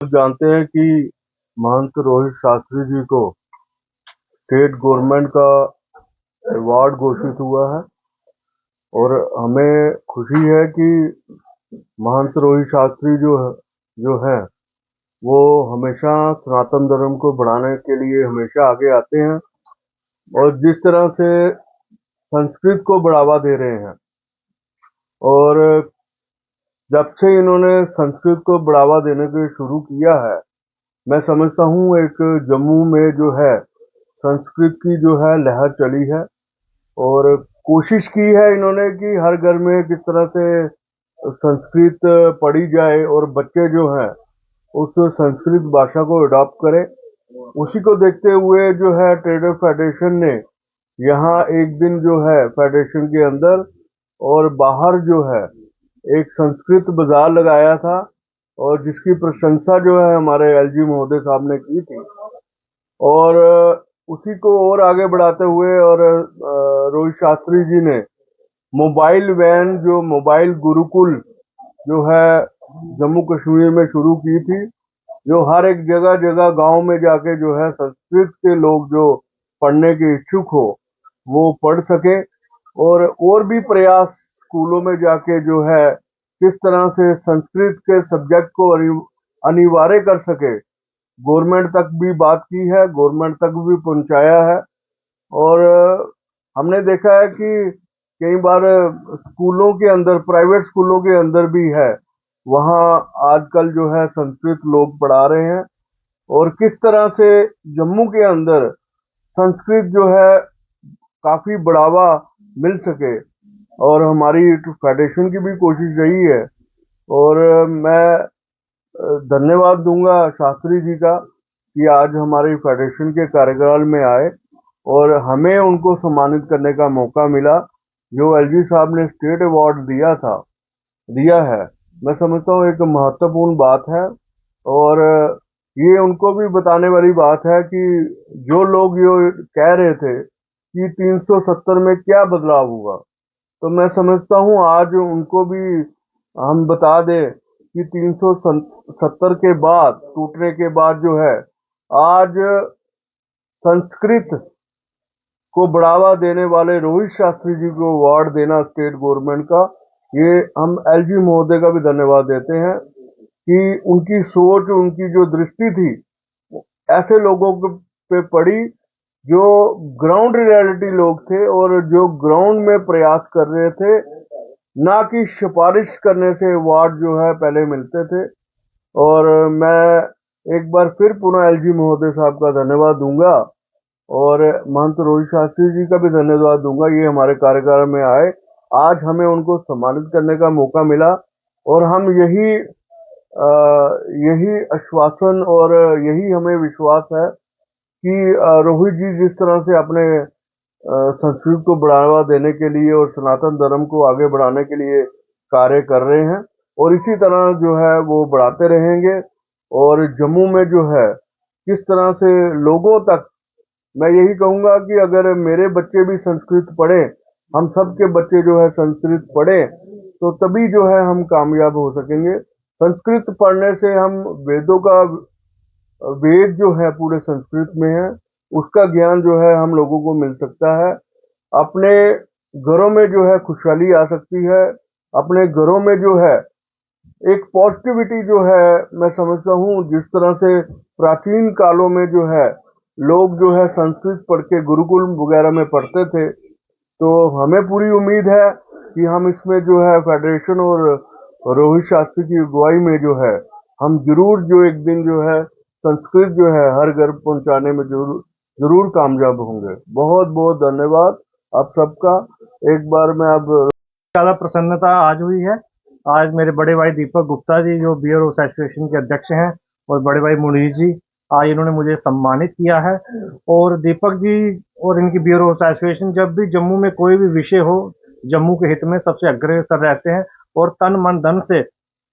जानते हैं कि महंत रोहित शास्त्री जी को स्टेट गवर्नमेंट का अवार्ड घोषित हुआ है और हमें खुशी है कि महंत रोहित शास्त्री जो है वो हमेशा सनातन धर्म को बढ़ाने के लिए हमेशा आगे आते हैं और जिस तरह से संस्कृत को बढ़ावा दे रहे हैं और जब से इन्होंने संस्कृत को बढ़ावा देने के शुरू किया है, मैं समझता हूँ एक जम्मू में जो है संस्कृत की जो है लहर चली है और कोशिश की है इन्होंने कि हर घर में किस तरह से संस्कृत पढ़ी जाए और बच्चे जो हैं उस संस्कृत भाषा को अडॉप्ट करें। उसी को देखते हुए जो है ट्रेडर फेडरेशन ने यहाँ एक दिन जो है फेडरेशन के अंदर और बाहर जो है एक संस्कृत बाजार लगाया था और जिसकी प्रशंसा जो है हमारे एलजी महोदय साहब ने की थी और उसी को और आगे बढ़ाते हुए और रोहित शास्त्री जी ने मोबाइल वैन जो मोबाइल गुरुकुल जो है जम्मू कश्मीर में शुरू की थी, जो हर एक जगह जगह गांव में जाके जो है संस्कृत के लोग जो पढ़ने के इच्छुक हो वो पढ़ सके और भी प्रयास स्कूलों में जाके जो है किस तरह से संस्कृत के सब्जेक्ट को अनिवार्य कर सके, गवर्नमेंट तक भी बात की है, गवर्नमेंट तक भी पहुंचाया है और हमने देखा है कि कई बार स्कूलों के अंदर प्राइवेट स्कूलों के अंदर भी है वहाँ आजकल जो है संस्कृत लोग पढ़ा रहे हैं और किस तरह से जम्मू के अंदर संस्कृत जो है काफी बढ़ावा मिल सके और हमारी फेडरेशन की भी कोशिश रही है और मैं धन्यवाद दूंगा शास्त्री जी का कि आज हमारी फेडरेशन के कार्यकाल में आए और हमें उनको सम्मानित करने का मौका मिला। जो एलजी साहब ने स्टेट अवार्ड दिया है, मैं समझता हूँ एक महत्वपूर्ण बात है और ये उनको भी बताने वाली बात है कि जो लोग ये कह रहे थे कि 370 में क्या बदलाव हुआ, तो मैं समझता हूँ आज उनको भी हम बता दें कि 370 के बाद टूटने के बाद जो है आज संस्कृत को बढ़ावा देने वाले रोहित शास्त्री जी को अवार्ड देना स्टेट गवर्नमेंट का, ये हम एलजी महोदय का भी धन्यवाद देते हैं कि उनकी सोच उनकी जो दृष्टि थी ऐसे लोगों पे पड़ी जो ग्राउंड रियलिटी लोग थे और जो ग्राउंड में प्रयास कर रहे थे, ना कि सिफारिश करने से अवार्ड जो है पहले मिलते थे। और मैं एक बार फिर पुनः एलजी महोदय साहब का धन्यवाद दूंगा और महंत रोहित शास्त्री जी का भी धन्यवाद दूंगा, ये हमारे कार्यकाल में आए, आज हमें उनको सम्मानित करने का मौका मिला और हम यही आश्वासन और यही हमें विश्वास है कि रोहित जी जिस तरह से अपने संस्कृत को बढ़ावा देने के लिए और सनातन धर्म को आगे बढ़ाने के लिए कार्य कर रहे हैं और इसी तरह जो है वो बढ़ाते रहेंगे और जम्मू में जो है किस तरह से लोगों तक, मैं यही कहूंगा कि अगर मेरे बच्चे भी संस्कृत पढ़े, हम सब के बच्चे जो है संस्कृत पढ़े तो तभी जो है हम कामयाब हो सकेंगे। संस्कृत पढ़ने से हम वेदों का वेद जो है पूरे संस्कृत में है, उसका ज्ञान जो है हम लोगों को मिल सकता है। अपने घरों में जो है खुशहाली आ सकती है, अपने घरों में जो है एक पॉजिटिविटी जो है, मैं समझता हूँ जिस तरह से प्राचीन कालों में जो है लोग जो है संस्कृत पढ़ के गुरुकुल वगैरह में पढ़ते थे, तो हमें पूरी उम्मीद है कि हम इसमें जो है फेडरेशन और रोहित शास्त्री की अगुवाई में जो है हम जरूर जो एक दिन जो है संस्कृत जो है हर घर पहुंचाने में जरूर जरूर कामयाब होंगे। बहुत बहुत धन्यवाद आप सबका। एक बार मैं अब ज़्यादा प्रसन्नता आज हुई है। आज मेरे बड़े भाई दीपक गुप्ता जी जो बियर एसोसिएशन के अध्यक्ष हैं और बड़े भाई मुनीर जी, आज इन्होंने मुझे सम्मानित किया है और दीपक जी और इनकी बियर एसोसिएशन जब भी जम्मू में कोई भी विषय हो, जम्मू के हित में सबसे अग्रसर रहते हैं और तन मन धन से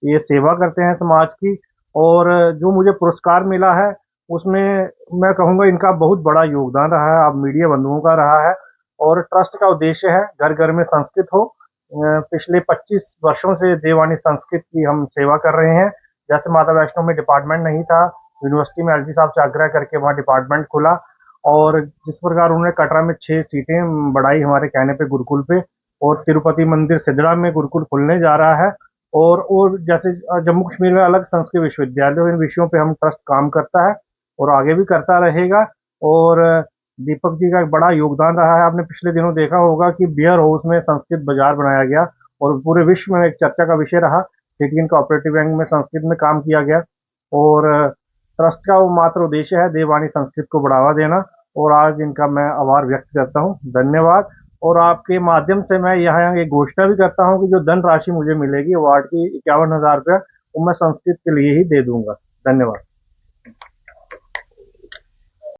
ये सेवा करते हैं समाज की। और जो मुझे पुरस्कार मिला है उसमें मैं कहूँगा इनका बहुत बड़ा योगदान रहा है, आप मीडिया बंधुओं का रहा है और ट्रस्ट का उद्देश्य है घर घर में संस्कृत हो। पिछले 25 वर्षों से देवानी संस्कृत की हम सेवा कर रहे हैं, जैसे माता वैष्णो में डिपार्टमेंट नहीं था, यूनिवर्सिटी में एलजी साहब से आग्रह करके वहाँ डिपार्टमेंट खुला, और जिस प्रकार उन्होंने कटरा में 6 सीटें बढ़ाई हमारे कहने पे गुरुकुल पे, और तिरुपति मंदिर सिद्धड़ा में गुरुकुल खुलने जा रहा है, और जैसे जम्मू कश्मीर में अलग संस्कृत विश्वविद्यालय, इन विषयों पे हम ट्रस्ट काम करता है और आगे भी करता रहेगा। और दीपक जी का एक बड़ा योगदान रहा है। आपने पिछले दिनों देखा होगा कि बियर हाउस में संस्कृत बाजार बनाया गया और पूरे विश्व में एक चर्चा का विषय रहा। सिटी कोऑपरेटिव बैंक में संस्कृत में काम किया गया, और ट्रस्ट का वो मात्र उद्देश्य है देववाणी संस्कृत को बढ़ावा देना, और आज इनका मैं आभार व्यक्त करता हूँ। धन्यवाद। और आपके माध्यम से मैं यहाँ एक घोषणा भी करता हूँ कि जो धनराशि मुझे मिलेगी अवार्ड की 51,000 रुपया, वो मैं संस्कृत के लिए ही दे दूंगा। धन्यवाद।